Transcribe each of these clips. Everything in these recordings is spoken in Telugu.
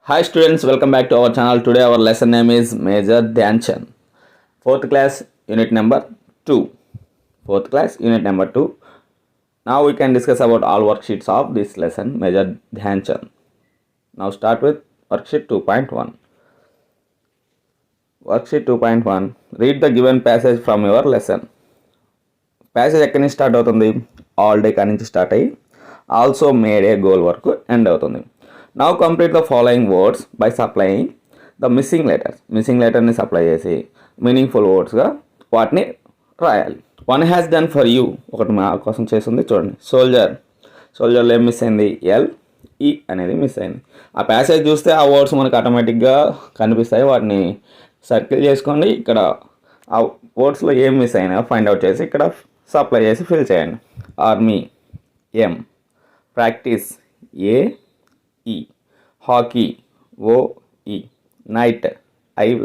Hi students, welcome back to our channel. Today our lesson name is Major Dhyanchan. 4th class unit number 2. 4th class unit number 2. Now we can discuss about all worksheets of this lesson, Major Dhyanchan. Now start with worksheet 2.1. Worksheet 2.1. Read the given passage from your lesson. Passage ఎక్కడి నుంచి స్టార్ట్ అవుతుంది? ఆల్ డే కాడి నుంచి స్టార్ట్ అయ్యి ఆల్సో మేడ్ ఏ గోల్ వరకు ఎండ్ అవుతుంది. Now complete the following words by supplying the missing letters. Missing లెటర్ని సప్లై చేసి మీనింగ్ఫుల్ వర్డ్స్గా వాటిని రాయాలి. One has done for you ఒకటి మా కోసం చేసింది చూడండి. సోల్జర్లో ఏం మిస్ అయింది? ఈ అనేది మిస్ అయింది. ఆ ప్యాసేజ్ చూస్తే ఆ వర్డ్స్ మనకు ఆటోమేటిక్గా కనిపిస్తాయి. వాటిని సర్కిల్ చేసుకోండి. ఇక్కడ ఆ వర్డ్స్లో ఏం మిస్ అయినా ఫైండ్ అవుట్ చేసి ఇక్కడ సప్లై చేసి ఫిల్ చేయండి. Army M, practice E, hockey E, night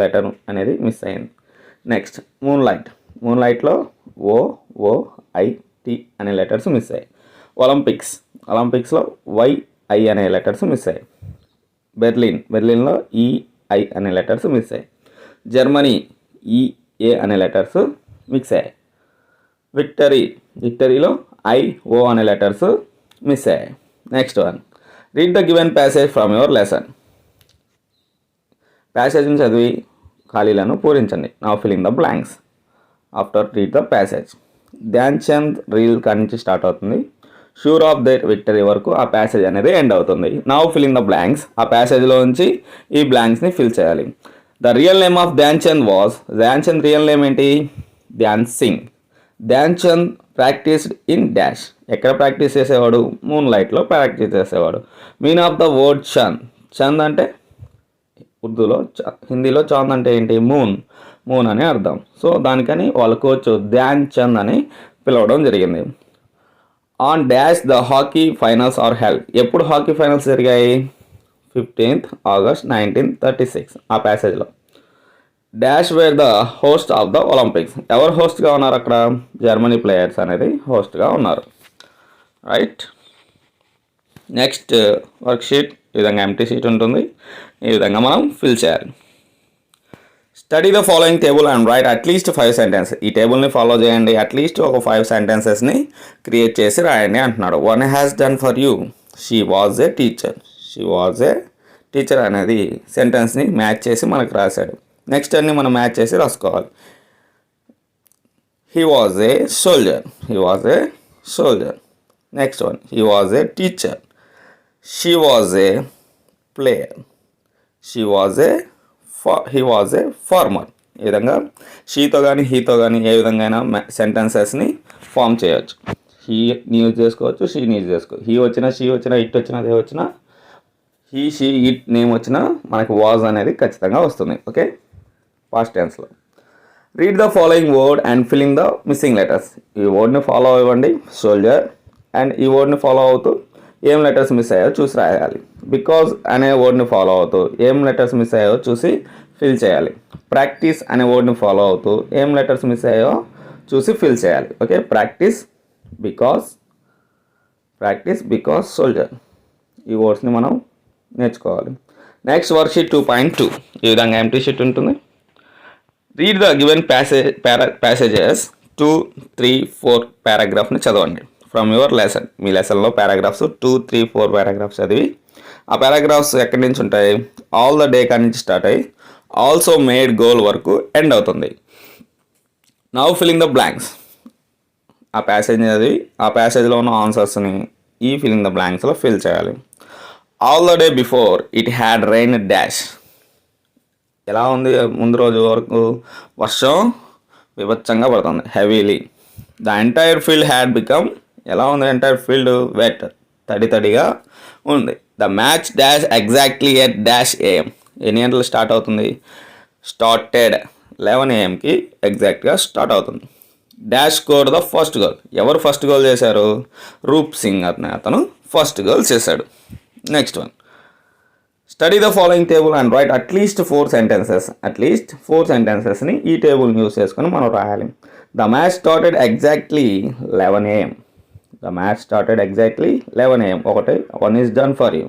letter అనేది మిస్ అయింది. నెక్స్ట్ మూన్లైట్లో టి అనే లెటర్స్ మిస్ అయ్యాయి. ఒలింపిక్స్లో అనే లెటర్స్ మిస్ అయ్యాయి. బెర్లిన్లో ఐ అనే లెటర్స్ మిస్ అయ్యాయి. జర్మనీ ఏ అనే లెటర్స్ మిక్స్ అయ్యాయి. విక్టరీలో అనే లెటర్స్ మిస్ అయ్యాయి. Next one, read the given passage from your lesson. ప్యాసేజ్ని చదివి ఖాళీలను పూరించండి. Now filling the blanks after read the passage. Dhyan Chand real కాడి నుంచి స్టార్ట్ అవుతుంది. షూర్ ఆఫ్ దట్ విక్టరీ వరకు ఆ ప్యాసేజ్ అనేది ఎండ్ అవుతుంది. Now filling the blanks. ఆ ప్యాసేజ్లో నుంచి ఈ బ్లాంక్స్ని ఫిల్ చేయాలి. The real name of Dhyan Chand real name ఏంటి? Dhyan Singh. Dhyan Chand practised in dash. ఎక్కడ ప్రాక్టీస్ చేసేవాడు? మూన్లైట్లో ప్రాక్టీస్ చేసేవాడు. Mean of the word Chand అంటే ఉర్దూలో, హిందీలో చాంద్ అంటే ఏంటి? మూన్ అని అర్థం. సో దానికని వాళ్ళ కోచ్ ధ్యాన్ చంద్ అని పిలవడం జరిగింది. On dash the hockey finals are held. ఎప్పుడు హాకీ ఫైనల్స్ జరిగాయి? 15th August 1936. ఆ ప్యాసేజ్లో dash where the host of the Olympics. ఎవరు హోస్ట్గా ఉన్నారు అక్కడ? జర్మనీ ప్లేయర్స్ అనేది హోస్ట్గా ఉన్నారు. రైట్. నెక్స్ట్ వర్క్షీట్ ఈ విధంగా ఎంటీ షీట్ ఉంటుంది. ఈ విధంగా మనం ఫిల్ చేయాలి. Study the following table and write at least 5 sentences. ఈ టేబుల్ని ఫాలో చేయండి. అట్లీస్ట్ ఒక 5 sentencesని క్రియేట్ చేసి రాయండి అంటున్నాడు. One has done for you. She was a teacher అనేది సెంటెన్స్ని మ్యాచ్ చేసి మనకు రాశాడు. నెక్స్ట్ అన్ని మనం మ్యాచ్ చేసి రాసుకోవాలి. He was a soldier. Next one, he was a teacher. She was a player. He was a farmer. ఈ విధంగా షీతో కానీ హీతో కానీ ఏ విధంగా అయినా సెంటెన్సెస్ని ఫామ్ చేయవచ్చు. హీని యూజ్ చేసుకోవచ్చు, షీని యూజ్ చేసుకోవచ్చు. హీ వచ్చినా, షీ వచ్చినా, ఇట్ వచ్చినా, దే వచ్చినా, హీ, షీ, ఇట్ నేమ్ వచ్చినా మనకు వాజ్ అనేది ఖచ్చితంగా వస్తుంది. ఓకే, పాస్ట్ టెన్స్లో. Read the following word and filling the missing letters. ఈ వర్డ్ని ఫాలో అవ్వండి, సోల్జర్. అండ్ ఈ వర్డ్ని ఫాలో అవుతూ ఏం లెటర్స్ మిస్ అయ్యాయో చూసి రాయాలి. బికాజ్ అనే వర్డ్ని ఫాలో అవుతూ ఏం లెటర్స్ మిస్ అయ్యాయో చూసి ఫిల్ చేయాలి. ప్రాక్టీస్ అనే వర్డ్ని ఫాలో అవుతూ ఏం లెటర్స్ మిస్ అయ్యాయో చూసి ఫిల్ చేయాలి. Okay, practice, because, soldier. ఈ వర్డ్స్ని మనం నేర్చుకోవాలి. నెక్స్ట్ వర్క్షీట్ 2.2 ఈ విధంగా ఎంటీ షీట్ ఉంటుంది. రీడ్ ద గివెన్ ప్యాసేజెస్ 2, 3, 4 పారాగ్రాఫ్ని చదవండి ఫ్రమ్ యువర్ లెసన్. మీ లెసన్లో పారాగ్రాఫ్స్ 2, 3, 4 పారాగ్రాఫ్స్ చదివి ఆ పారాగ్రాఫ్స్ ఎక్కడి నుంచి ఉంటాయి? ఆల్ ద డే కాడి నుంచి స్టార్ట్ అయ్యి ఆల్సో మేడ్ గోల్ వరకు ఎండ్ అవుతుంది. Now filling the blanks. ఆ ప్యాసేజ్ని చదివి ఆ ప్యాసేజ్లో ఉన్న ఆన్సర్స్ని ఈ ఫిల్లింగ్ ద బ్లాంక్స్లో ఫిల్ చేయాలి. All the day before it had rain dash. ఎలా ఉంది? ముందు రోజు వరకు వర్షం విభత్సంగా పడుతుంది, heavily. The entire field had become. ఎలా ఉంది? ఎంటైర్ ఫీల్డ్ వెట్, తడిగా ఉంది. The match dash exactly at dash AM. ఎన్ని గంటలు స్టార్ట్ అవుతుంది? స్టార్టెడ్ 11 AM ఎగ్జాక్ట్గా స్టార్ట్ అవుతుంది. Dash score the first goal. ఎవరు ఫస్ట్ గోల్ చేశారు? రూప్ సింగ్ అతను ఫస్ట్ గోల్ చేశాడు. Next one, study the following table and write at least 4 sentences. At least 4 sentencesని ఈ టేబుల్ని యూస్ చేసుకొని మనం రాయాలి. The match started exactly 11 AM. ఒకటి, 1 is done for you.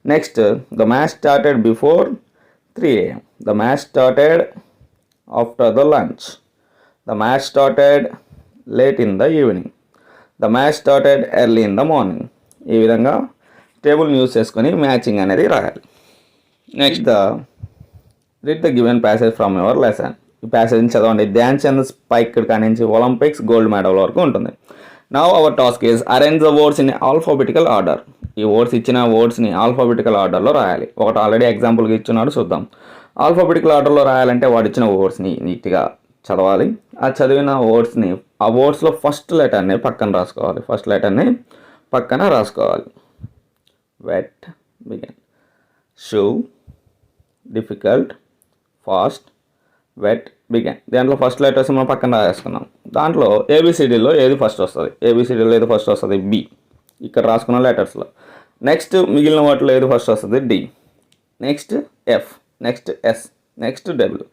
Next the match started before 3 AM. The match started after the lunch. The match started late in the evening. The match started early in the morning. ఈ విధంగా టేబుల్ని యూస్ చేసుకొని మ్యాచింగ్ అనేది రాయాలి. Next read the given passage from your lesson. ఈ ప్యాసేజ్ని చదవండి. ధ్యాన్ చంద్ స్పైక్డ్ కానించి ఒలింపిక్స్ గోల్డ్ మెడల్ వరకు ఉంటుంది. Now our task is arrange the words in alphabetical order. ఈ వర్డ్స్ ఇచ్చిన వర్డ్స్ని ఆల్ఫాబెటికల్ ఆర్డర్లో రాయాలి. ఒకటి ఆల్రెడీ ఎగ్జాంపుల్గా ఇచ్చున్నాడు, చూద్దాం. ఆల్ఫాబెటికల్ ఆర్డర్లో రాయాలంటే వాడు ఇచ్చిన వర్డ్స్ని నీట్గా చదవాలి. ఆ చదివిన వర్డ్స్ని ఆ వర్డ్స్లో ఫస్ట్ లెటర్ని పక్కన రాసుకోవాలి. ఫస్ట్ లెటర్ని పక్కన రాసుకోవాలి. Wet, begin. Shoe, difficult, fast, wet, begin. దాంట్లో ఫస్ట్ లెటర్స్ మనం పక్కన రాసుకున్నాం. దాంట్లో ఏబిసిడీలో ఏది ఫస్ట్ వస్తుంది? ఏబిసిడీలో ఏది ఫస్ట్ వస్తుంది? బి. ఇక్కడ రాసుకున్న లెటర్స్లో. నెక్స్ట్ మిగిలిన వాటిలో ఏది ఫస్ట్ వస్తుంది? D. Next F, next S, next W.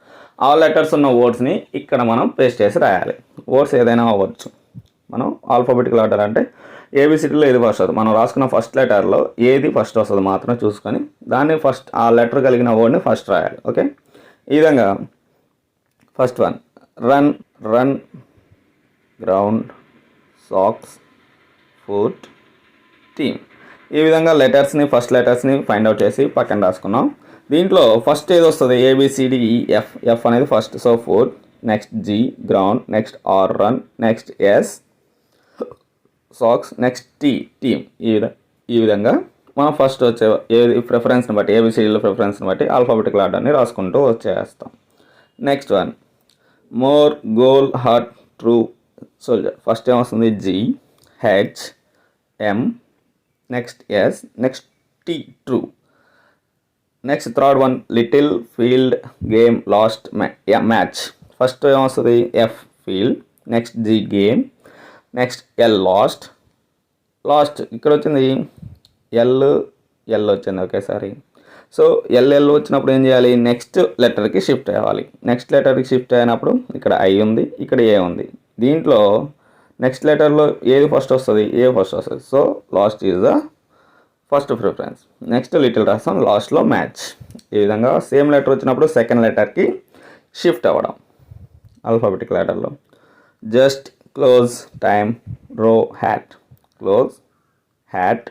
ఆ లెటర్స్ ఉన్న వర్డ్స్ని ఇక్కడ మనం పేస్ట్ చేసి రాయాలి. వర్డ్స్ ఏదైనా అవ్వచ్చు. మనం ఆల్ఫాబెటికల్ ఆర్డర్ అంటే ఏబిసిడీలో ఏది ఫస్ట్ వస్తుంది, మనం రాసుకున్న ఫస్ట్ లెటర్లో ఏది ఫస్ట్ వస్తుంది మాత్రం చూసుకొని దాన్ని ఫస్ట్ ఆ లెటర్ కలిగిన వర్డ్ని ఫస్ట్ రాయాలి. ఓకే, ఈ విధంగా first one run, run, ground, socks, foot, team. ఈ విధంగా లెటర్స్ని ఫస్ట్ లెటర్స్ని ఫైండ్ అవుట్ చేసి పక్కన రాసుకున్నాం. దీంట్లో ఫస్ట్ ఏది వస్తుంది? ABCDEF. ఎఫ్ అనేది first, so foot. Next G, ground. Next R, run. Next S, socks. Next T, team. ఈ విధంగా మనం ఫస్ట్ వచ్చే ఏది ప్రిఫరెన్స్ని బట్టి ABCDలో ప్రిఫరెన్స్ని బట్టి ఆల్ఫాబెటికల్ ఆర్డర్ని రాసుకుంటూ వచ్చేస్తాం. Next one more, goal, hurt, true, soldier. First ఏమొస్తుంది? G, H, M, next S, next T, true. Next third one little, field, game, last, match. First ఏమొస్తుంది? F, field. Next G, game. Next L, last. Last ఇక్కడ వచ్చింది ఎల్ వచ్చింది ఒకేసారి. సో ఎల్ వచ్చినప్పుడు ఏం చేయాలి? నెక్స్ట్ లెటర్కి షిఫ్ట్ అవ్వాలి. నెక్స్ట్ లెటర్కి షిఫ్ట్ అయినప్పుడు ఇక్కడ ఐ ఉంది, ఇక్కడ ఏ ఉంది. దీంట్లో నెక్స్ట్ లెటర్లో ఏది ఫస్ట్ వస్తుంది? ఏ ఫస్ట్ వస్తుంది. So last is the first preference. Next little రాస్తాం, లాస్ట్లో మ్యాచ్. ఈ విధంగా సేమ్ లెటర్ వచ్చినప్పుడు సెకండ్ లెటర్కి షిఫ్ట్ అవ్వడం ఆల్ఫాబెటికల్ లెటర్లో. Just, close, time, row, hat. Close, hat,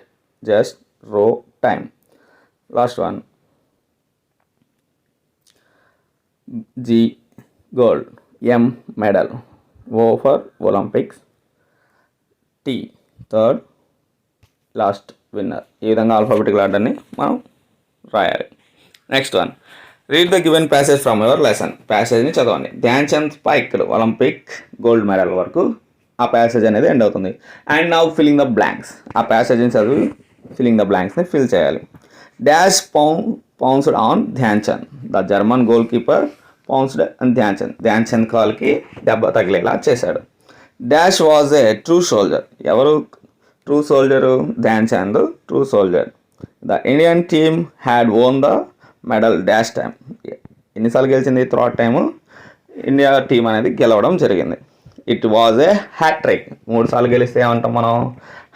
just, row, time. Last one G, gold. M, medal. O for Olympics. T, third, last, winner. ఈ విధంగా ఆల్ఫాబెటికల్ ఆర్డర్ని మనం రాయాలి. Next one read the given passage from your lesson. ప్యాసేజ్ని చదవండి. Dhyan Chand spiked Olympic gold medal వరకు ఆ ప్యాసేజ్ అనేది ఎండ్ అవుతుంది. And now filling the blanks. ఆ ప్యాసేజ్ని చదివి ఫిల్లింగ్ ద బ్లాంక్స్ని ఫిల్ చేయాలి. Dash pounced on Dhyan Chand. The German goal keeper pounced on Dhyan Chand. Dhyan Chand కాల్కి దెబ్బ తగిలేలా చేశాడు. Dash was a true soldier. ఎవరు true soldier? Dhyan Chand true soldier. The Indian team had won the medal dash time. ఎన్నిసార్లు గెలిచింది? థర్డ్ టైము ఇండియా టీం అనేది గెలవడం జరిగింది. It was a hat trick. 3 సార్లు గెలిస్తే ఏమంటాం మనం?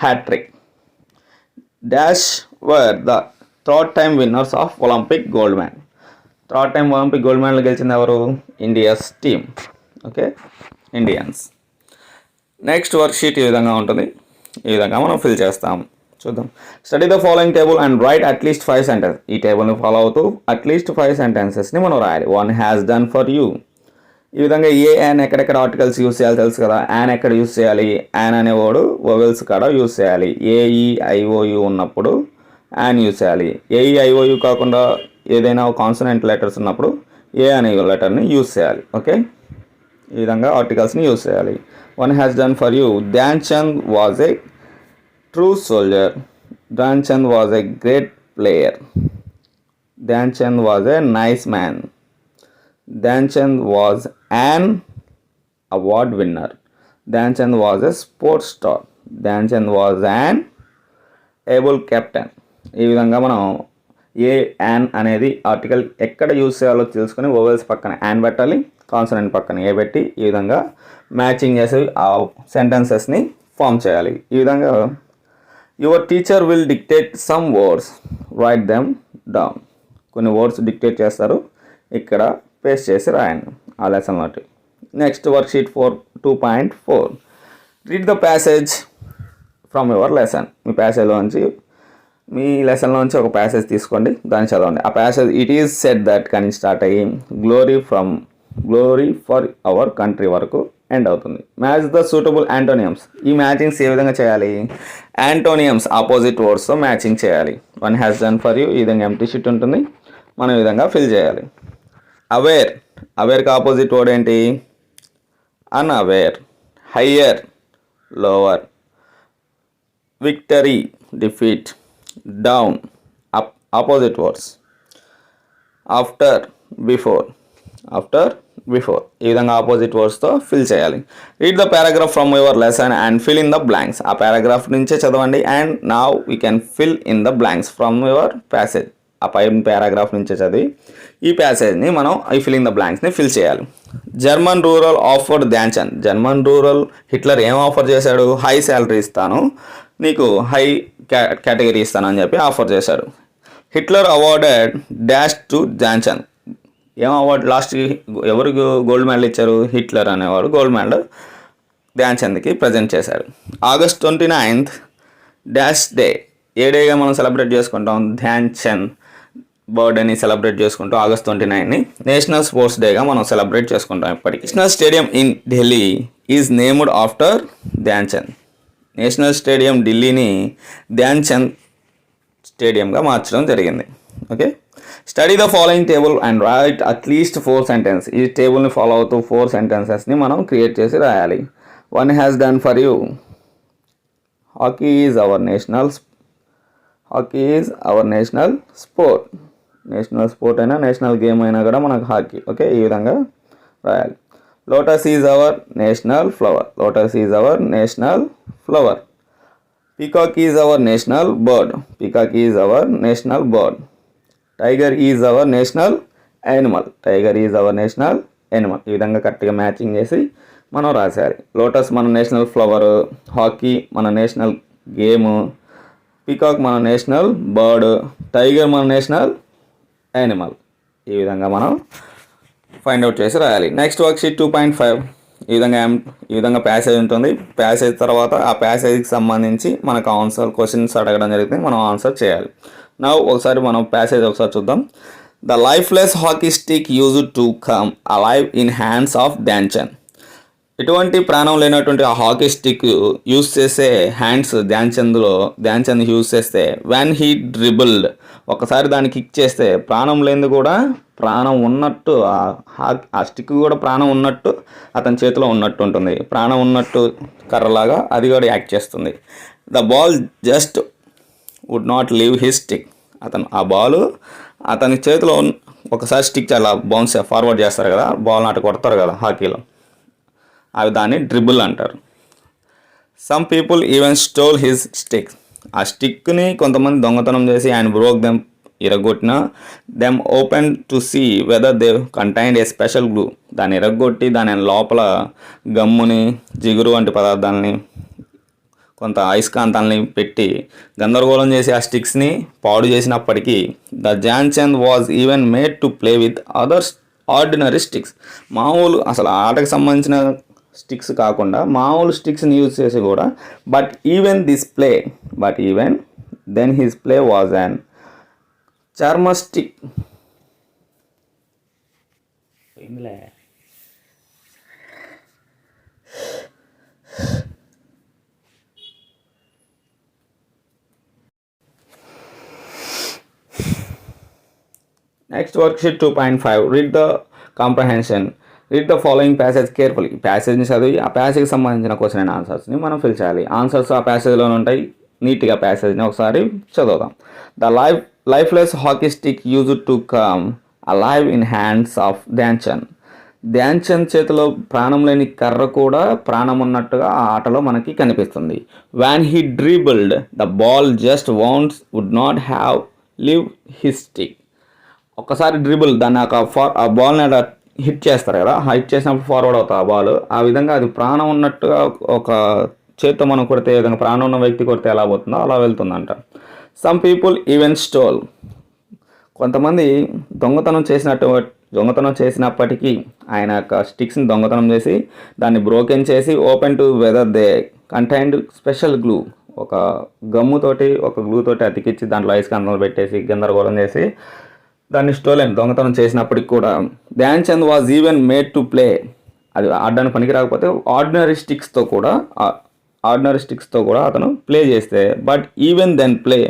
Hat trick. Dash were the third time winners of Olympic gold medal. Third time Olympic gold medal గెలిచింది ఎవరు? India's team. Okay, Indians. Next worksheet ఈ విధంగా ఉంటుంది. ఈ విధంగా మనం ఫిల్ చేస్తాం. చూద్దాం. Study the following table and write at least 5 sentence. ఈ టేబుల్ని ఫాలో అవుతూ అట్లీస్ట్ 5 సెంటెన్సెస్ని మనం రాయాలి. 1 హ్యాస్ డన్ ఫర్ యూ. ఈ విధంగా ఏ యాన్ ఎక్కడెక్కడ ఆర్టికల్స్ యూస్ చేయాలి తెలుసు కదా. యాన్ ఎక్కడ యూస్ చేయాలి? యాన్ అనేవాడు వొవెల్స్ కాడ యూస్ చేయాలి. AEIOU ఉన్నప్పుడు యాన్ యూస్ చేయాలి. AEIOU కాకుండా ఏదైనా కాన్సనెంట్ లెటర్స్ ఉన్నప్పుడు ఏ అనే లెటర్ని యూస్ చేయాలి. ఓకే, ఈ విధంగా ఆర్టికల్స్ని యూస్ చేయాలి. 1 has done for you. Dhyan Chand was a true soldier. Dhyan Chand was a great player. Dhyan Chand was a nice man. Dhyan Chand was an award winner. Dhyan Chand was a sports star. Dhyan Chand was an able captain. ఈ విధంగా మనం ఏ యాన్ అనేది ఆర్టికల్ ఎక్కడ యూజ్ చేయాలో తెలుసుకొని వొవెల్స్ పక్కన యాన్ పెట్టాలి, కాన్సనెంట్ పక్కన ఏ పెట్టి ఈ విధంగా మ్యాచింగ్ చేసి ఆ సెంటెన్సెస్ని ఫామ్ చేయాలి. ఈ విధంగా your teacher will dictate some words, write them down. కొన్ని వర్డ్స్ డిక్టేట్ చేస్తారు, ఇక్కడ పేస్ట్ చేసి రాయండి ఆ లెసన్ వాటి. Next worksheet 2.4 read the passage from your lesson. మీ ప్యాసేజ్లోంచి మీ లెసన్లోంచి ఒక ప్యాసేజ్ తీసుకోండి, దాన్ని చదవండి. ఆ passage it is said that కానీ స్టార్ట్ అయ్యి గ్లోరీ ఫర్ అవర్ కంట్రీ వరకు ఎండ్ అవుతుంది. Match the suitable antonyms. ఈ మ్యాచింగ్స్ ఏ విధంగా చేయాలి? యాంటోనియమ్స్ ఆపోజిట్ వర్డ్స్తో మ్యాచింగ్ చేయాలి. One has done for you, ఈ విధంగా ఎంప్టీ షీట్ ఉంటుంది, మనం ఈ విధంగా ఫిల్ చేయాలి. అవేర్కి ఆపోజిట్ వర్డ్ ఏంటి? Unaware. Higher, lower. Victory, defeat. Down, up, opposite words. After, before. ఈ విధంగా ఆపోజిట్ వర్డ్స్తో ఫిల్ చేయాలి. Read the paragraph from your lesson and fill in the blanks. ఆ పారాగ్రాఫ్ నుంచే చదవండి. And now we can fill in the blanks from your passage. ఆ పై పారాగ్రాఫ్ నుంచే చదివి ఈ ప్యాసేజ్ని మనం ఈ ఫిల్ ఇన్ ద బ్లాంక్స్ని ఫిల్ చేయాలి. German ruler offered Dhyan Chand. German ruler Hitler ఏం ఆఫర్ చేశాడు? హై శాలరీ ఇస్తాను, నీకు హై కేటగిరీ ఇస్తాను అని చెప్పి ఆఫర్ చేశాడు. Hitler awarded dash to Dhyanchand. ఏం అవార్డు లాస్ట్కి ఎవరికి గోల్డ్ మెడల్ ఇచ్చారు? హిట్లర్ అనేవాడు గోల్డ్ మెడల్ ధ్యాన్చంద్కి ప్రజెంట్ చేశాడు. August 29th dash day. ఏ డేగా మనం సెలబ్రేట్ చేసుకుంటాం? ధ్యాన్చంద్ బర్త్డేని సెలబ్రేట్ చేసుకుంటాం ఆగస్ట్ 29ని. నేషనల్ స్పోర్ట్స్ డేగా మనం సెలబ్రేట్ చేసుకుంటాం ఇప్పటికి. National stadium in Delhi is named after Dhyanchand. National stadium ఢిల్లీని ధ్యాన్చంద్ స్టేడియంగా మార్చడం జరిగింది. Okay, study the following table and write at least 4 sentences. ఈ టేబుల్ని ఫాలో అవుతూ 4 sentencesని మనం క్రియేట్ చేసి రాయాలి. One has done for you. Hockey is our national sport. National sport అయినా నేషనల్ గేమ్ అయినా కూడా మనకు హాకీ. ఓకే, ఈ విధంగా రాయాలి. Lotus is our national flower. Peacock is our national bird. Tiger is our national animal. ఈ విధంగా కరెక్ట్గా మ్యాచింగ్ చేసి మనం రాసేయాలి. లోటస్ మన నేషనల్ ఫ్లవర్, హాకీ మన నేషనల్ గేమ్, పీకాక్ మన నేషనల్ బర్డ్, టైగర్ మన నేషనల్ యానిమల్. ఈ విధంగా మనం ఫైండ్ అవుట్ చేసి రాయాలి. నెక్స్ట్ వర్క్షీట్ 2.5 ఈ విధంగా ప్యాసేజ్ ఉంటుంది. ప్యాసేజ్ తర్వాత ఆ ప్యాసేజ్కి సంబంధించి మనకు క్వశ్చన్స్ అడగడం జరుగుతుంది, మనం ఆన్సర్ చేయాలి. నా ఒకసారి మనం ప్యాసేజ్ ఒకసారి చూద్దాం. The lifeless hockey stick used to come alive in hands of Dhyan Chand. ఎటువంటి ప్రాణం లేనటువంటి ఆ హాకీ స్టిక్ యూజ్ చేసే హ్యాండ్స్ ధ్యాన్చంద్ యూజ్ చేస్తే వెన్ హీ డ్రిబుల్డ్, ఒకసారి దాన్ని కిక్ చేస్తే ప్రాణం లేనిది కూడా ప్రాణం ఉన్నట్టు, ఆ స్టిక్ కూడా ప్రాణం ఉన్నట్టు అతని చేతిలో ఉన్నట్టు ఉంటుంది. ప్రాణం ఉన్నట్టు కర్రలాగా అది కూడా యాక్ట్ చేస్తుంది. The ball just would not leave his stick. ఆ బాల్ అతని చేతిలో ఒకసారి స్టిక్ అలా బౌన్స్ ఫార్వర్డ్ చేస్తారు కదా, బాల్ నాటు కొడతారు కదా హాకీలో, అవి దాన్ని డ్రిబుల్ అంటారు. Some people even stole his stick. ఆ స్టిక్ని కొంతమంది దొంగతనం చేసి ఆయన బ్రోక్ దెమ్, ఇరగొట్టిన them open to see whether they contained a special glue. దాన్ని ఇరగొట్టి దాని లోపల గమ్ముని, జిగురు వంటి పదార్థాలని, కొంత అయస్కాంతాలని పెట్టి గందరగోళం చేసి ఆ స్టిక్స్ని పాడు చేసినప్పటికీ the Dhyan Chand was even made to play with others ordinary sticks. మామూలు అసలు ఆటకు సంబంధించిన స్టిక్స్ కాకుండా మామూలు స్టిక్స్ని యూజ్ చేసి కూడా but even then his play was un charm stick. Next worksheet 2.5 read the comprehension. Read the following passage carefully. ప్యాసేజ్ని చదివి ఆ ప్యాసేజ్కి సంబంధించిన క్వశ్చన్ అండ్ ఆన్సర్స్ని మనం ఫిల్ చేయాలి. ఆన్సర్స్ ఆ ప్యాసేజ్లోనే ఉంటాయి. నీట్గా ప్యాసేజ్ని ఒకసారి చదువుదాం. The lifeless hockey stick used to come alive in hands of Dhyan Chand. Dhyan Chand చేతిలో ప్రాణం లేని కర్ర కూడా ప్రాణం ఉన్నట్టుగా ఆ ఆటలో మనకి కనిపిస్తుంది. When he dribbled the ball just would not have live his stick. ఒకసారి డ్రిబుల్ దాన్ని ఆ బాల్ని అలా హిట్ చేస్తారు కదా, హిట్ చేసినప్పుడు ఫార్వర్డ్ అవుతుంది ఆ బాల్. ఆ విధంగా అది ప్రాణం ఉన్నట్టుగా ఒక చేత్తో మనం కొడితే ఏ విధంగా ప్రాణం ఉన్న వ్యక్తి కొడితే ఎలా పోతుందో అలా వెళ్తుందంట. సమ్ పీపుల్ ఈవెన్ స్టోల్, కొంతమంది దొంగతనం చేసినప్పటికీ ఆయన యొక్క స్టిక్స్ని దొంగతనం చేసి దాన్ని బ్రోకెన్ చేసి open to weather they contained special glue, ఒక గమ్ముతోటి ఒక గ్లూతోటి అతికిచ్చి దాంట్లో అయస్కాంతాలు పెట్టేసి గందరగోళం చేసి దాన్ని స్టోలెన్ దొంగతనం చేసినప్పటికి కూడా Dhyan Chand was even made to play, అది ఆడడానికి పనికి రాకపోతే ఆర్డినరీ స్టిక్స్తో కూడా అతను ప్లే చేస్తే, బట్ ఈవెన్ దెన్ ప్లే,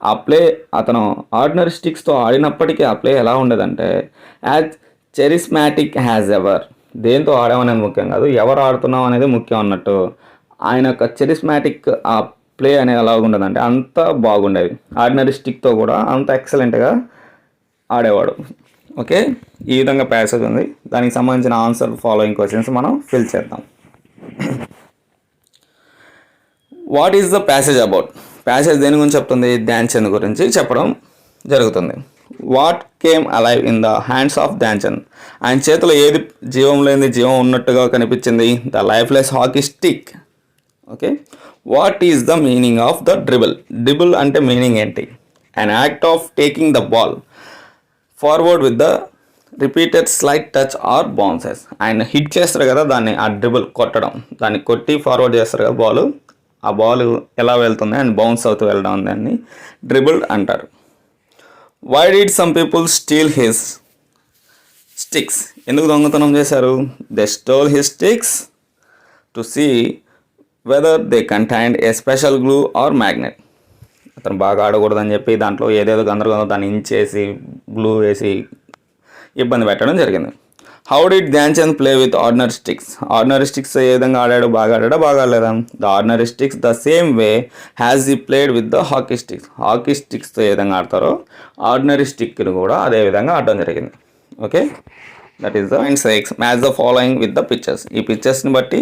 ఆ ప్లే అతను ఆర్డినరీ స్టిక్స్తో ఆడినప్పటికీ ఆ ప్లే ఎలా ఉండేదంటే యాజ్ చెరిస్మాటిక్ హ్యాజ్ ఎవర్, దేంతో ఆడామనేది ముఖ్యం కాదు, ఎవరు ఆడుతున్నాం అనేది ముఖ్యం అన్నట్టు. ఆయన యొక్క చెరిస్మాటిక్ ఆ ప్లే అనేది ఎలా ఉండదంటే అంత బాగుండేది, ఆర్డినరీ స్టిక్తో కూడా అంత ఎక్సలెంట్గా ఆడేవాడు. ఓకే, ఈ విధంగా ప్యాసేజ్ ఉంది. దానికి సంబంధించిన ఆన్సర్ ఫాలోయింగ్ క్వశ్చన్స్ మనం ఫిల్ చేద్దాం. What is the passage about? Passage దేని గురించి చెప్తుంది? ధ్యాన్ చంద్ గురించి చెప్పడం జరుగుతుంది. What came alive in the hands of Dhyan Chand? ఆయన చేతిలో ఏది జీవం లేనిది జీవం ఉన్నట్టుగా కనిపించింది? The lifeless hockey stick. Okay, what is the meaning of the dribble? Dribble అంటే మీనింగ్ ఏంటి? An act of taking the ball forward with the repeated slight touch are bounces. ఆయన హిట్ చేస్తారు కదా దాన్ని, ఆ డ్రిబుల్ కొట్టడం, దాన్ని కొట్టి ఫార్వర్డ్ చేస్తారు కదా బాల్, ఆ బాల్ ఎలా వెళ్తుంది అండ్ బౌన్స్ అవుతూ వెళ్ళడం, దాన్ని డ్రిబుల్ అంటారు. Why did some people steal his sticks? ఎందుకు దొంగతనం చేశారు? They stole his sticks to see whether they contained a special glue or magnet. అతను బాగా ఆడకూడదని చెప్పి దాంట్లో ఏదేదో గందరగోళం దాన్ని ఇంచేసి గ్లూ వేసి ఇబ్బంది పెట్టడం జరిగింది. How did Dhyan Chand play with ordinary sticks? Ordinary sticks ఏ విధంగా ఆడాడు? బాగా ఆడలేదా? The ordinary sticks the same way has he played with the hockey sticks. Hockey స్టిక్స్తో ఏ విధంగా ఆడతారో ఆర్డినరీ స్టిక్ను కూడా అదే విధంగా ఆడడం జరిగింది. Okay, that is the point 6. Match the following with the pictures. ఈ పిక్చర్స్ని బట్టి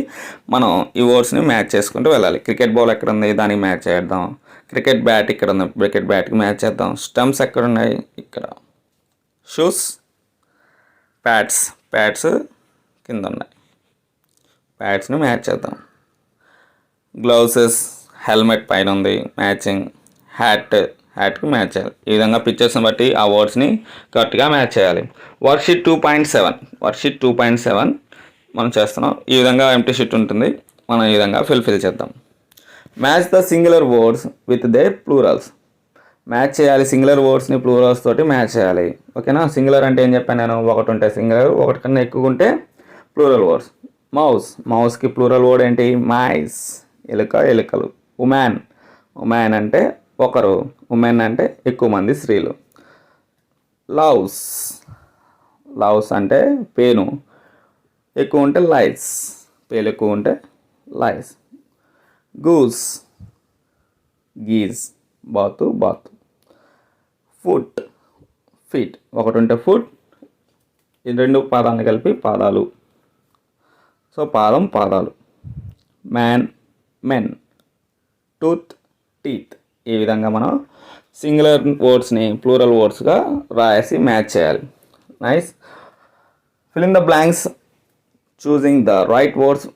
మనం ఈ వర్డ్స్ని మ్యాచ్ చేసుకుంటూ వెళ్ళాలి. క్రికెట్ బాల్ ఎక్కడ ఉంది, దానికి మ్యాచ్ చేద్దాం. క్రికెట్ బ్యాట్ ఇక్కడ ఉంది, క్రికెట్ బ్యాట్కి మ్యాచ్ చేద్దాం. స్టంప్స్ ఎక్కడ ఉన్నాయి? ఇక్కడ. షూస్, ప్యాడ్స్ కింద ఉన్నాయి, ప్యాడ్స్ని మ్యాచ్ చేద్దాం. గ్లౌసెస్, హెల్మెట్ పైన ఉంది, మ్యాచింగ్. హ్యాట్కి మ్యాచ్ చేయాలి. ఈ విధంగా పిక్చర్స్ని బట్టి ఆ వర్డ్స్ని కరెక్ట్గా మ్యాచ్ చేయాలి. వర్క్షీట్ 2.7 మనం చేస్తున్నాం. ఈ విధంగా ఎంప్టీ షీట్ ఉంటుంది, మనం ఈ విధంగా ఫిల్ చేద్దాం. Match the singular words with their plurals. Match చేయాలి, సింగులర్ వర్డ్స్ని ప్లూరల్స్ తోటి మ్యాచ్ చేయాలి. ఓకేనా? సింగులర్ అంటే ఏం చెప్పాను నేను? ఒకటి ఉంటే సింగులర్, ఒకటి కన్నా ఎక్కువ ఉంటే ప్లూరల్ వర్డ్స్. మౌస్కి ప్లూరల్ వర్డ్ ఏంటి? మైస్, ఎలుకలు. ఉమెన్ అంటే ఒకరు, ఉమెన్ అంటే ఎక్కువ మంది స్త్రీలు. లవ్స్ అంటే పేను, ఎక్కువ ఉంటే లైస్, పేలు ఎక్కువ ఉంటే లైస్. గీజ్, బాతు. ఫీట్, ఒకటి ఉంటే ఫుట్, ఈ రెండు పాదాలను కలిపి పాదాలు, సో పాదాలు. Men, teeth. ఈ విధంగా మనం సింగులర్ వర్డ్స్ని ప్లూరల్ వర్డ్స్గా రాసి మ్యాచ్ చేయాలి. Nice. Fill in the blanks choosing the right words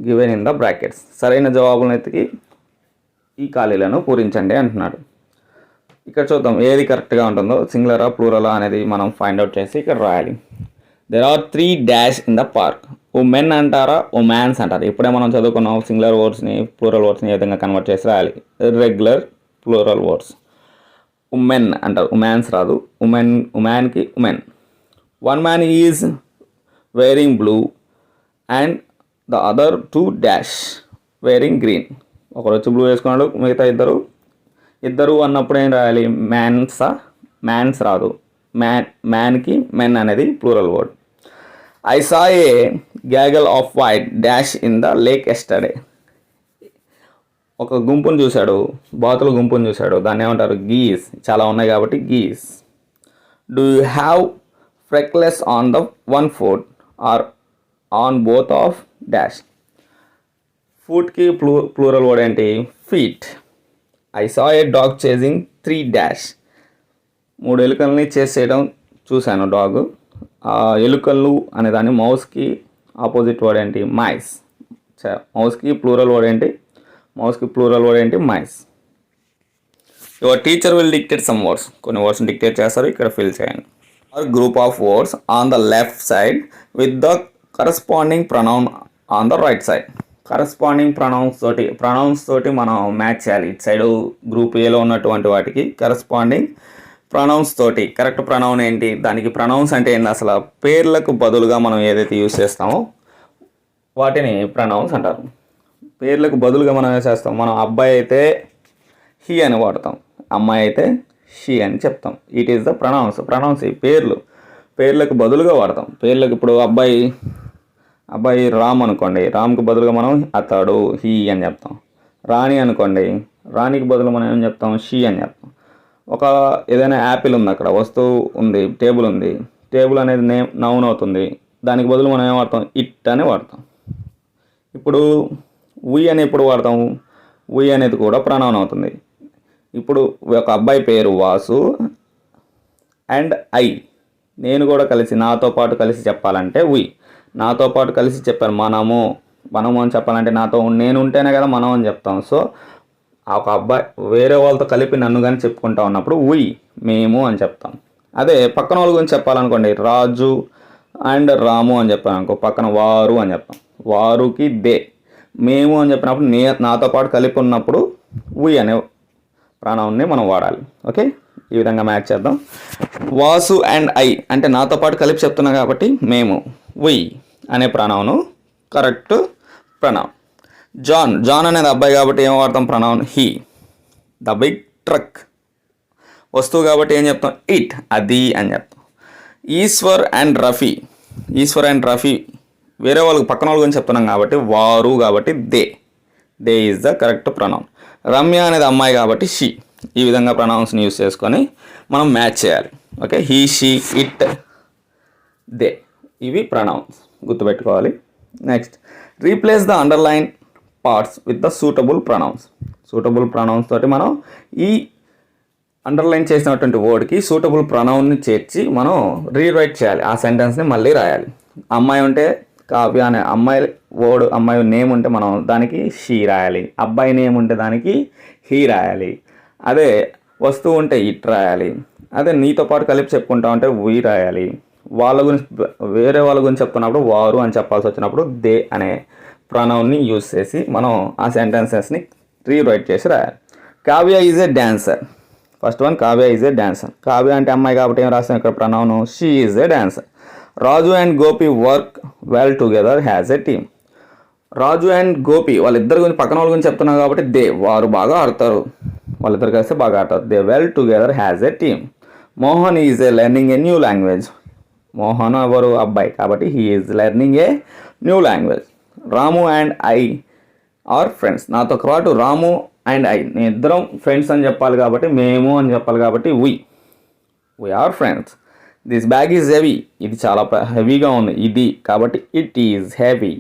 given in the brackets. సరైన జవాబులను ఎత్తికి ఈ ఖాళీలను పూరించండి అంటున్నాడు. ఇక్కడ చూద్దాం ఏది కరెక్ట్గా ఉంటుందో, సింగులరా ప్లూరలా అనేది మనం ఫైండ్ అవుట్ చేసి ఇక్కడ రాయాలి. There are 3 dash in the park. Women అంటారా, ఉమాన్స్ అంటారా? ఇప్పుడే మనం చదువుకున్నాం సింగులర్ వర్డ్స్ని ప్లూరల్ వర్డ్స్ని ఏ విధంగా కన్వర్ట్ చేసి రాయాలి. Regular plural words. ఉమెన్ అంటారు, ఉమాన్స్ రాదు. ఉమెన్కి women. 1 man is wearing blue and the other 2 dash wearing green. ఒకరు వచ్చి బ్లూ వేసుకున్నాడు, మిగతా ఇద్దరు అన్నప్పుడు ఏం రాయాలి? మ్యాన్స్ రాదు. మ్యాన్కి మెన్ అనేది plural word. I saw a gaggle of white dash in the lake yesterday. ఒక గుంపును చూశాడు, బాతుల గుంపును చూశాడు, దాన్ని ఏమంటారు? గీస్. చాలా ఉన్నాయి కాబట్టి geese. Do you have freckles on the 1 foot or on both of dash. ఫుట్కి ప్లూరల్ వర్డ్ ఏంటి? Feet. I saw a dog chasing 3 dash. 3 ఎలుకల్ని చేస్ చేయడం చూశాను డాగ్. ఆ ఎలుకలు అనేదాన్ని మౌస్కి ఆపోజిట్ వర్డ్ ఏంటి? మైస్. మౌస్కి ప్లూరల్ వర్డ్ ఏంటి? మౌస్కి ప్లూరల్ వర్డ్ ఏంటి? Mice. Your teacher will dictate some words. కొన్ని వర్డ్స్ డిక్టేట్ చేస్తారు, ఇక్కడ ఫిల్ చేయండి. Or group of words on the left side with the corresponding pronoun on the right side. Corresponding pronouns తోటి మనం మ్యాచ్ చేయాలి. ఇటు సైడ్ గ్రూప్ ఏలో ఉన్నటువంటి వాటికి కరస్పాండింగ్ ప్రొనౌన్స్ తోటి. కరెక్ట్ ప్రొనౌన్ ఏంటి? దానికి ప్రొనౌన్స్ అంటే ఏంటి? అసలు పేర్లకు బదులుగా మనం ఏదైతే యూజ్ చేస్తామో వాటిని ప్రొనౌన్స్ అంటారు. పేర్లకు బదులుగా మనం ఏం చేస్తాం? మనం అబ్బాయి అయితే హీ అని వాడతాం, అమ్మాయి అయితే షీ అని చెప్తాం. It is the pronouns. ఈ పేర్లకు బదులుగా వాడతాం. పేర్లకు ఇప్పుడు అబ్బాయి రామ్ అనుకోండి, రామ్కి బదులుగా మనం అతడు హీ అని చెప్తాం. రాణి అనుకోండి, రాణికి బదులు మనం ఏం చెప్తాం? షీ అని చెప్తాం. ఏదైనా యాపిల్ ఉంది, అక్కడ వస్తువు ఉంది, టేబుల్ ఉంది, టేబుల్ అనేది నౌన్ అవుతుంది, దానికి బదులు మనం ఏం వాడతాం? ఇట్ అని వాడతాం. ఇప్పుడు వి అని ఎప్పుడు వాడతాము? వి అనేది కూడా ప్రొనౌన్ అవుతుంది. ఇప్పుడు ఒక అబ్బాయి పేరు వాసు అండ్ ఐ, నేను కూడా కలిసి, నాతో పాటు కలిసి చెప్పాలంటే వి. నాతో పాటు కలిసి చెప్పాను మనము అని చెప్పాలంటే నాతో నేను ఉంటేనే కదా మనం అని చెప్తాం. సో ఒక అబ్బాయి వేరే వాళ్ళతో కలిపి నన్ను కానీ చెప్పుకుంటా ఉన్నప్పుడు వి, మేము అని చెప్తాం. అదే పక్కన వాళ్ళ గురించి చెప్పాలనుకోండి, రాజు అండ్ రాము అని చెప్పాను అనుకో, పక్కన వారు అని చెప్తాం. వారుకి దే. మేము అని చెప్పినప్పుడు నాతో పాటు కలిపి ఉన్నప్పుడు వి అనే ప్రొనౌన్ని మనం వాడాలి. ఓకే, ఈ విధంగా మ్యాచ్ చేద్దాం. వాసు అండ్ ఐ అంటే నాతో పాటు కలిపి చెప్తున్నా కాబట్టి మేము, వి అనే ప్రొనౌను కరెక్ట్ ప్రొనౌన్. జాన్ అనేది అబ్బాయి కాబట్టి ఏం వాడతాం? Pronoun he. The big truck వస్తువు కాబట్టి ఏం చెప్తాం? ఇట్, అది అని చెప్తాం. ఈశ్వర్ అండ్ రఫీ వేరే వాళ్ళకి పక్కన వాళ్ళ గురించి చెప్తున్నాం కాబట్టి వారు, కాబట్టి they is the correct pronoun. Ramya అనేది అమ్మాయి కాబట్టి షీ. ఈ విధంగా ప్రొనౌన్స్ని యూస్ చేసుకొని మనం మ్యాచ్ చేయాలి. Okay, he, she, it, they, ఇవి ప్రొనౌన్స్ గుర్తుపెట్టుకోవాలి. Next, replace the underline parts with the suitable pronouns తోటి మనం ఈ అండర్లైన్ చేసినటువంటి వర్డ్కి సూటబుల్ ప్రొనౌన్ని చేర్చి మనం రీరైట్ చేయాలి. ఆ సెంటెన్స్ని మళ్ళీ రాయాలి. అమ్మాయి ఉంటే కావ్య అనే అమ్మాయి నేమ్ ఉంటే మనం దానికి షీ రాయాలి. అబ్బాయి నేమ్ ఉంటే దానికి హీ రాయాలి. అదే వస్తువు ఉంటే ఇట్ రాయాలి. అదే నీతో పాటు కలిపి చెప్పుకుంటా ఉంటే వి రాయాలి. వేరే వాళ్ళ గురించి చెప్తున్నప్పుడు వారు అని చెప్పాల్సి వచ్చినప్పుడు దే అనే ప్రొనౌన్ని యూజ్ చేసి మనం ఆ సెంటెన్సెస్ని రీరైట్ చేసి రాయాలి. Kavya is a dancer. First one, Kavya is a dancer. Kavya అంటే అమ్మాయి కాబట్టి ఏం రాస్తాం ఇక్కడ? Pronoun she is a dancer. Raju and Gopi work well together has a team. Raju and Gopi వాళ్ళిద్దరి గురించి పక్కన వాళ్ళ గురించి చెప్తున్నాం కాబట్టి వారు బాగా ఆడతారు, వాళ్ళిద్దరు కలిస్తే బాగా ఆడతారు. They well together has a team. Mohan is a learning a new language. Mohan ఎవరు? అబ్బాయి కాబట్టి he is learning a new language. Ramu and I are friends. నాతో పాటు రాము అండ్ ఐ, నేను ఇద్దరం ఫ్రెండ్స్ అని చెప్పాలి కాబట్టి, మేము అని చెప్పాలి కాబట్టి we are friends. This bag is heavy. ఇది చాలా హెవీగా ఉంది, ఇది కాబట్టి ఇట్ ఈజ్ హెవీ.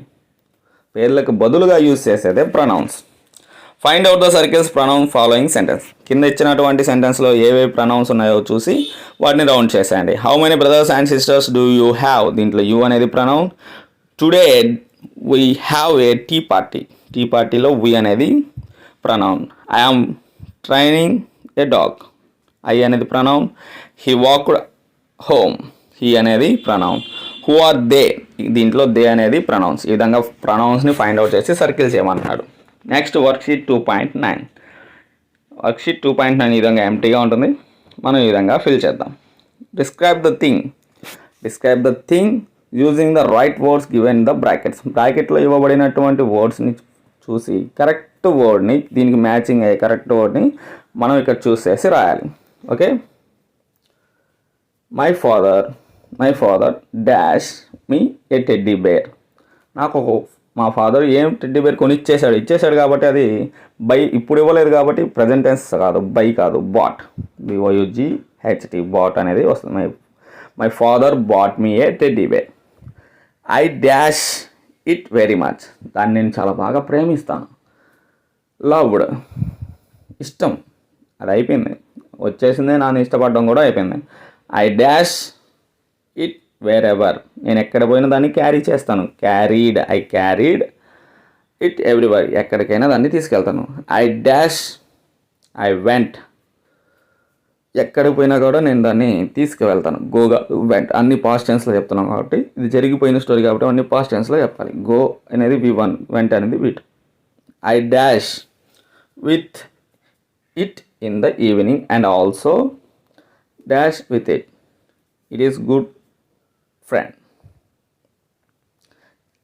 పేర్లకు బదులుగా యూజ్ చేసేదే pronouns. Find out the circles pronoun following sentence. కింద ఇచ్చినటువంటి సెంటెన్స్లో ఏవేవి ప్రొనౌన్స్ ఉన్నాయో చూసి వాటిని రౌండ్ చేసేయండి. How many brothers and sisters do you have. దీంట్లో యూ అనేది pronoun. Today we have a tea party. Tea పార్టీలో వీ అనేది pronoun. I am training a dog. I అనేది pronoun. He walked home. He అనేది ప్రొనౌన్. Who are they. దీంట్లో దే అనేది ప్రొనౌన్స్. ఈ విధంగా ప్రొనౌన్స్ని ఫైండ్ అవుట్ చేసి సర్కిల్ చేయమన్నాడు. Next worksheet 2.9. వర్క్షీట్ 2.9 ఈ విధంగా ఎంటీగా ఉంటుంది. మనం ఈ విధంగా ఫిల్ చేద్దాం. Describe the thing using the right words given the brackets. బ్రాకెట్లో ఇవ్వబడినటువంటి వర్డ్స్ని చూసి కరెక్ట్ వర్డ్ని, దీనికి మ్యాచింగ్ అయ్యే కరెక్ట్ వర్డ్ని మనం ఇక్కడ చూస్ చేసి రాయాలి. Okay, my father dash me a teddy bear. మా ఫాదర్ ఏం టెడ్డీ బేర్ ఇచ్చేసాడు కాబట్టి అది బై, ఇప్పుడు ఇవ్వలేదు కాబట్టి ప్రజెంట్ టెన్స్ కాదు, బై కాదు, బాట్. BOUGHT, బాట్ అనేది వస్తుంది. My father bought me a teddy bear. I dash it very much. దాన్ని నేను చాలా బాగా ప్రేమిస్తాను. లవ్డ్, ఇష్టం, అది అయిపోయింది, వచ్చేసింది. నన్ను ఇష్టపడడం కూడా అయిపోయింది. I dash it where ever. నేను ఎక్కడ పోయినా దాన్ని క్యారీ చేస్తాను. ఐ క్యారీడ్ ఇట్ ఎవ్రీబడి, ఎక్కడికైనా దాన్ని తీసుకెళ్తాను. ఐ డాష్, ఐ వెంట్, ఎక్కడికి పోయినా కూడా నేను దాన్ని తీసుకువెళ్తాను. గోగా వెంట్ అన్ని పాస్ట్ టెన్స్లో చెప్తున్నాం కాబట్టి ఇది జరిగిపోయిన స్టోరీ కాబట్టి అన్ని పాస్ట్ టెన్స్లో చెప్పాలి. గో అనేది V1, వెంట్ అనేది V2. I dash with it in the evening and also dash with it, it is good friend.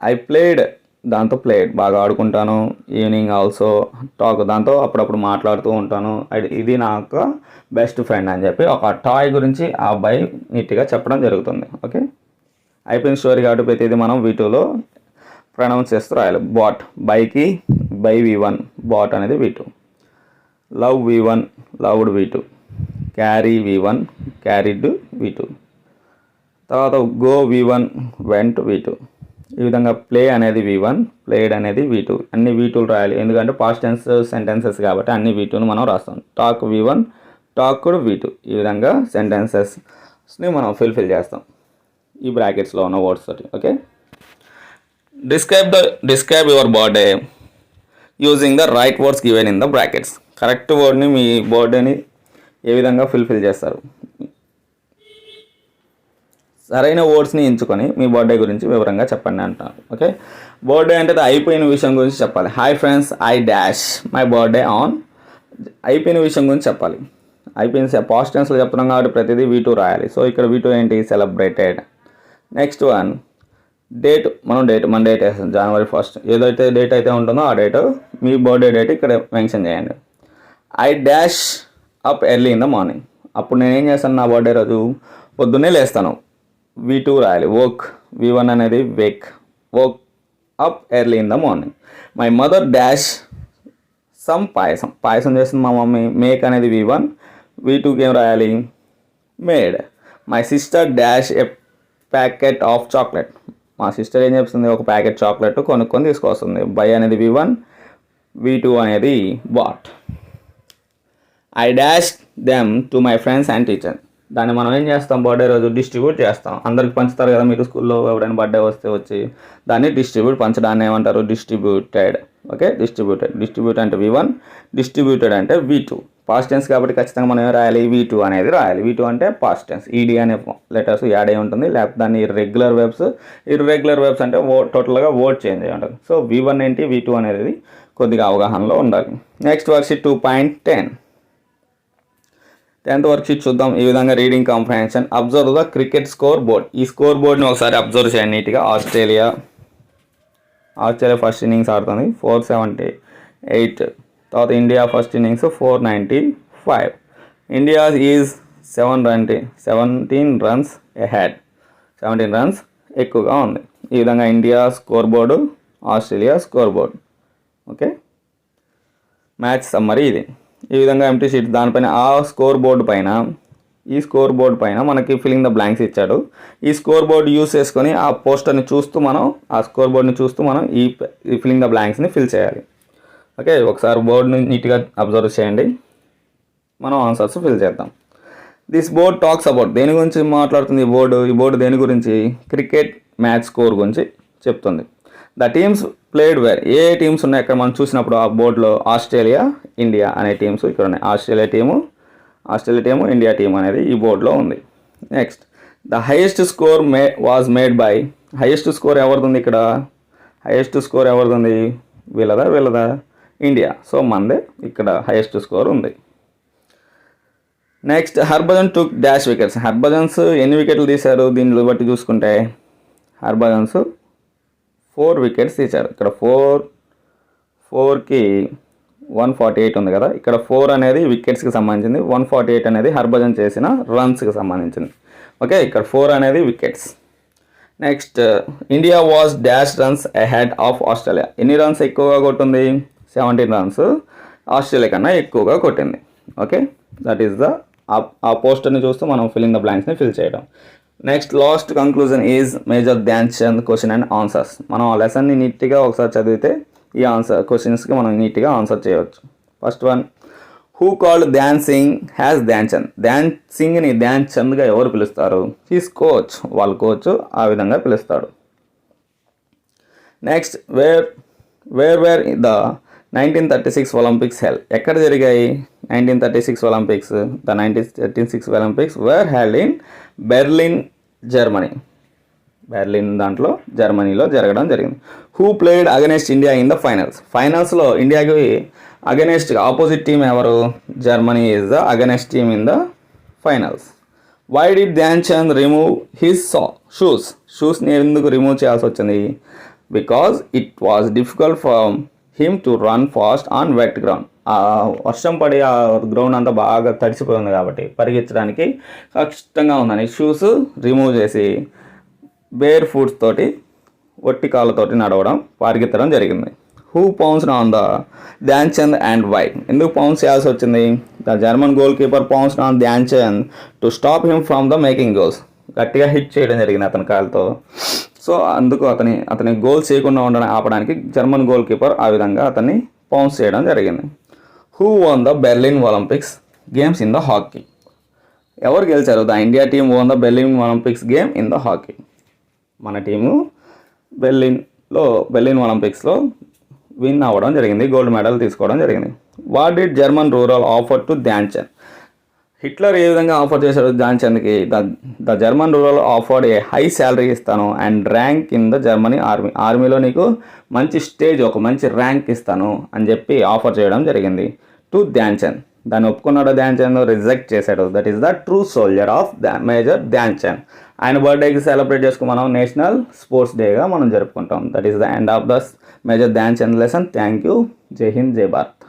I played, దాంతో ప్లేడ్ బాగా ఆడుకుంటాను. ఈవినింగ్ ఆల్సో టాక్, దాంతో అప్పుడప్పుడు మాట్లాడుతూ ఉంటాను. ఇది నాకు బెస్ట్ ఫ్రెండ్ అని చెప్పి ఒక టాయ్ గురించి ఆ అబ్బాయి నీట్గా చెప్పడం జరుగుతుంది. ఓకే, అయిపోయిన స్టోరీ కాబట్టి ప్రతిదీ మనం V2లో ప్రొనౌన్స్ చేస్తూ రాయాలి. బాట్, బైకి బై V1, బాట్ అనేది V2. Love V1, loved V2. Carry V1, carried V2. తర్వాత గో V1, వెంట్ V2. ఈ విధంగా ప్లే అనేది V1, ప్లేడ్ అనేది V2. అన్ని V2లు రాయాలి, ఎందుకంటే పాస్ట్ టెన్స్ సెంటెన్సెస్ కాబట్టి అన్ని V2ను మనం రాస్తాం. టాక్ V1, టాక్ కూడా V2. ఈ విధంగా సెంటెన్సెస్ని మనం ఫిల్ చేస్తాం ఈ బ్రాకెట్స్లో ఉన్న వర్డ్స్ తోటి. Okay, describe your birthday using the right words given in the brackets. Correct వర్డ్ని మీ బర్త్డేని ఏ విధంగా ఫుల్ఫిల్ చేస్తారు? సరైన వర్డ్స్ని ఎంచుకొని మీ బర్త్డే గురించి వివరంగా చెప్పండి అంటారు. ఓకే, బర్త్డే అంటే అయిపోయిన విషయం గురించి చెప్పాలి. Hi friends, I dash my birthday on, అయిపోయిన విషయం గురించి చెప్పాలి. అయిపోయిన పాస్ట్ టెన్స్లో చెప్తున్నాం కాబట్టి ప్రతిదీ V2 రాయాలి. సో ఇక్కడ V2 ఏంటి? సెలబ్రేటెడ్. నెక్స్ట్ వన్ డేట్, మన డేట్ వేస్తాం January 1st. ఏదైతే డేట్ అయితే ఉంటుందో ఆ డేట్, మీ బర్త్డే డేట్ ఇక్కడ మెన్షన్ చేయండి. I dash up early in the morning, అప్పుడు నేను ఏం చేస్తాను? నా బర్త్డే రోజు పొద్దున్నే లేస్తాను. V2 రాయాలి. వర్క్, V1 అనేది wake, work up early in the morning. My mother dash some payasam చేస్తుంది మా మమ్మీ. మేక్ అనేది V1, V2కి ఏం రాయాలి? Made. My sister dash a packet of chocolate, మా సిస్టర్ ఏం చేస్తుంది? ఒక ప్యాకెట్ చాక్లెట్ కొనుక్కొని తీసుకొస్తుంది. బై అనేది V1, V2 అనేది bought. I dash them to my friends and teacher, దాన్ని మనం ఏం చేస్తాం? బర్త్డే రోజు డిస్ట్రిబ్యూట్ చేస్తాం. అందరికి పంచుతారు కదా, మీరు స్కూల్లో ఎవరైనా బర్త్డే వస్తే వచ్చి దాన్ని పంచడాన్ని ఏమంటారు? డిస్ట్రిబ్యూటెడ్. ఓకే, డిస్ట్రిబ్యూట్ అంటే V1, డిస్ట్రిబ్యూటెడ్ అంటే V2. పాస్ట్ టెన్స్ కాబట్టి ఖచ్చితంగా మనం ఏం రాయాలి? V2 అనేది రాయాలి. V2 అంటే పాస్ట్ టెన్స్, ED అనే లెటర్స్ యాడ్ అయి ఉంటుంది. లేకపోతే దాన్ని ఇర్రెగ్యులర్ వెబ్స్ అంటే టోటల్గా వర్డ్ చేంజ్ అయి ఉంటుంది. సో V1 ఏంటి, V2 అనేది కొద్దిగా అవగాహనలో ఉండాలి. Next worksheet 2.10. 10th వర్క్షీట్ చూద్దాం. ఈ విధంగా reading comprehension. Observe the cricket score board. ఈ స్కోర్ బోర్డ్ని ఒకసారి అబ్జర్వ్ చేయండి నీట్గా. ఆస్ట్రేలియా ఫస్ట్ ఇన్నింగ్స్ ఆడుతుంది 478. తర్వాత India first innings 495. India is 17 runs ahead, 17 runs ఎక్కువగా ఉంది. ఈ విధంగా India score board, Australia score board. Okay, match summary ఇది. ఈ విధంగా ఎంటీ షీట్, దానిపైన ఈ స్కోర్ బోర్డ్ పైన మనకి ఫిల్లింగ్ ద బ్లాంక్స్ ఇచ్చాడు. ఈ స్కోర్ బోర్డ్ యూస్ చేసుకొని ఆ పోస్టర్ని చూస్తూ మనం, ఆ స్కోర్ బోర్డ్ని చూస్తూ మనం ఈ ఫిల్లింగ్ ద బ్లాంక్స్ని ఫిల్ చేయాలి. ఓకే, ఒకసారి బోర్డ్ని నీట్గా అబ్జర్వ్ చేయండి, మనం ఆన్సర్స్ ఫిల్ చేద్దాం. దిస్ బోర్డ్ టాక్స్ అబౌట్, దేని గురించి మాట్లాడుతుంది ఈ బోర్డు దేని గురించి? క్రికెట్ మ్యాచ్ స్కోర్ గురించి చెప్తుంది. ద టీమ్స్ ప్లేడ్ వేర్, ఏ టీమ్స్ ఉన్నాయి ఇక్కడ మనం చూసినప్పుడు ఆ బోర్డులో? ఆస్ట్రేలియా, ఇండియా అనే టీమ్స్ ఇక్కడ ఉన్నాయి. ఆస్ట్రేలియా టీము, ఇండియా టీమ్ అనేది ఈ బోర్డులో ఉంది. Next the highest score was made by, highest score ఎవరిది ఉంది ఇక్కడ? హైయెస్ట్ స్కోర్ ఎవరిది ఉంది? వీళ్ళదా? ఇండియా. సో మనదే ఇక్కడ హైయెస్ట్ స్కోర్ ఉంది. నెక్స్ట్ హర్భజన్ టుక్ డాష్ వికెట్స్, హర్భజన్స్ ఎన్ని వికెట్లు తీశారు? దీన్ని బట్టి చూసుకుంటే హర్భజన్స్ 4 వికెట్స్ తీశారు. ఇక్కడ 4కి 148 ఉంది కదా, ఇక్కడ 4 అనేది వికెట్స్కి సంబంధించింది, 148 అనేది హర్భజన్ చేసిన రన్స్కి సంబంధించింది. ఓకే, ఇక్కడ 4 అనేది wickets. Next India was dash runs ahead of Australia, ఎన్ని రన్స్ ఎక్కువగా కొట్టింది? 17 రన్స్ ఆస్ట్రేలియా కన్నా ఎక్కువగా కొట్టింది. ఓకే, దట్ ఈస్ ద ఆ పోస్టర్ని చూస్తూ మనం ఫిల్లింగ్ ద బ్లాంక్స్ని ఫిల్ చేయడం. Next last conclusion is major Dhyan Chand question and answers. మనం ఆ లెసన్ని నీట్గా ఒకసారి చదివితే ఈ క్వశ్చన్స్కి మనం నీట్గా ఆన్సర్ చేయవచ్చు. First one, who called Dhyan Singh has Dhyan Chand, Dhyan సింగ్ని ధ్యాన్ చంద్గా ఎవరు పిలుస్తారు? హీస్ కోచ్, వాళ్ళ కోచ్ ఆ విధంగా పిలుస్తాడు. Next where were the 1936 Olympics held, ఎక్కడ జరిగాయి 1936 Olympics? The 1936 Olympics were held in Berlin, Germany. Berlin దాంట్లో జర్మనీలో జరగడం జరిగింది. Who played against India in the finals? ఫైనల్స్లో ఇండియాకి అగెనెస్ట్ ఆపోజిట్ టీమ్ ఎవరు? Germany is the against team in the finals. Why did Dhyan Chand remove his షూస్ని ఎందుకు రిమూవ్ చేయాల్సి వచ్చింది? Because it was difficult for him to run fast on wet ground. ఆ వర్షం పడి ఆ గ్రౌండ్ అంతా బాగా తడిసిపోయింది కాబట్టి పరిగెత్తడానికి కష్టంగా ఉందని షూస్ రిమూవ్ చేసి బేర్ ఫుట్స్ తోటి, ఒట్టి కాళ్ళతోటి నడవడం, పరిగెత్తడం జరిగింది. Who pounced on the Dhyan Chand and why? ఎందుకు పౌన్స్ చేయాల్సి వచ్చింది? The German goal keeper pounced on Dhyan Chand to stop him from the making goals. గట్టిగా హిట్ చేయడం జరిగింది అతని కాలుతో. సో అందుకు అతని గోల్స్ చేయకుండా ఉండడం ఆపడానికి జర్మన్ గోల్ కీపర్ ఆ విధంగా అతన్ని పౌన్స్ చేయడం జరిగింది. Who won the Berlin Olympics games in the hockey? ఎవరు గెలిచారు? The India team won the Berlin Olympics game in the hockey. మన టీము బెర్లిన్ ఒలింపిక్స్లో విన్ అవ్వడం జరిగింది, గోల్డ్ మెడల్ తీసుకోవడం జరిగింది. What did German ruler offer to Dhyan Chand? Hitler ఏ విధంగా ఆఫర్ చేశాడు ధ్యాన్ చంద్కి? The German ruler offered a high salary ఇస్తాను and rank in the Germany army. ఆర్మీలో నీకు మంచి స్టేజ్, ఒక మంచి ర్యాంక్ ఇస్తాను అని చెప్పి ఆఫర్ చేయడం జరిగింది టు ధ్యాన్ చంద్. దాన్ని ఒప్పుకున్నాడు ధ్యాన్ చంద్? రిజెక్ట్ చేశాడు. That is the true soldier of major Dhyan Chand. ఆయన బర్త్డేకి సెలబ్రేట్ చేసుకుని మనం నేషనల్ స్పోర్ట్స్ డేగా మనం జరుపుకుంటాం. That is the end of the major Dhyan Chand lesson. Thank you. జై హింద్, జై భారత్.